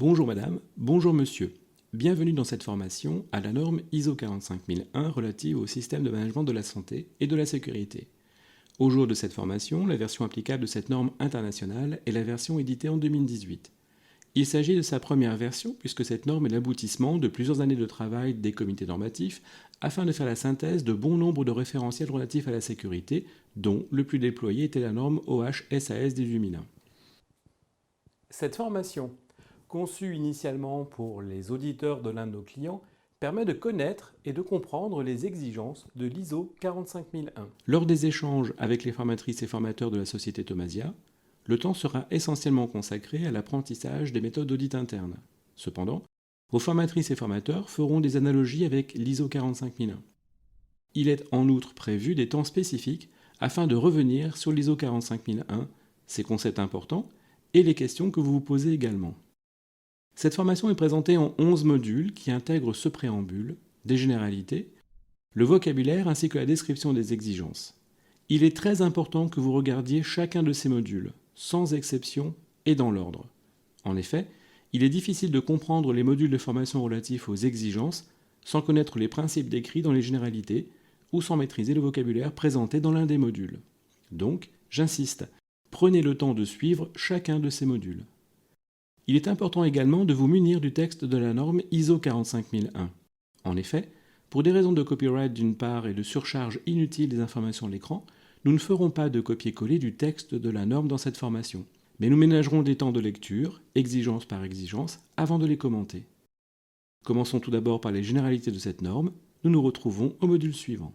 Bonjour madame, bonjour monsieur. Bienvenue dans cette formation à la norme ISO 45001 relative au système de management de la santé et de la sécurité. Au jour de cette formation, la version applicable de cette norme internationale est la version éditée en 2018. Il s'agit de sa première version puisque cette norme est l'aboutissement de plusieurs années de travail des comités normatifs afin de faire la synthèse de bon nombre de référentiels relatifs à la sécurité, dont le plus déployé était la norme OH-SAS 18001. Cette formation, conçue initialement pour les auditeurs de l'un de nos clients, permet de connaître et de comprendre les exigences de l'ISO 45001. Lors des échanges avec les formatrices et formateurs de la société Thomasia, le temps sera essentiellement consacré à l'apprentissage des méthodes d'audit interne. Cependant, vos formatrices et formateurs feront des analogies avec l'ISO 45001. Il est en outre prévu des temps spécifiques afin de revenir sur l'ISO 45001, ses concepts importants et les questions que vous vous posez également. Cette formation est présentée en 11 modules qui intègrent ce préambule, des généralités, le vocabulaire ainsi que la description des exigences. Il est très important que vous regardiez chacun de ces modules, sans exception et dans l'ordre. En effet, il est difficile de comprendre les modules de formation relatifs aux exigences sans connaître les principes décrits dans les généralités ou sans maîtriser le vocabulaire présenté dans l'un des modules. Donc, j'insiste, prenez le temps de suivre chacun de ces modules. Il est important également de vous munir du texte de la norme ISO 45001. En effet, pour des raisons de copyright d'une part et de surcharge inutile des informations à l'écran, nous ne ferons pas de copier-coller du texte de la norme dans cette formation, mais nous ménagerons des temps de lecture, exigence par exigence, avant de les commenter. Commençons tout d'abord par les généralités de cette norme. Nous nous retrouvons au module suivant.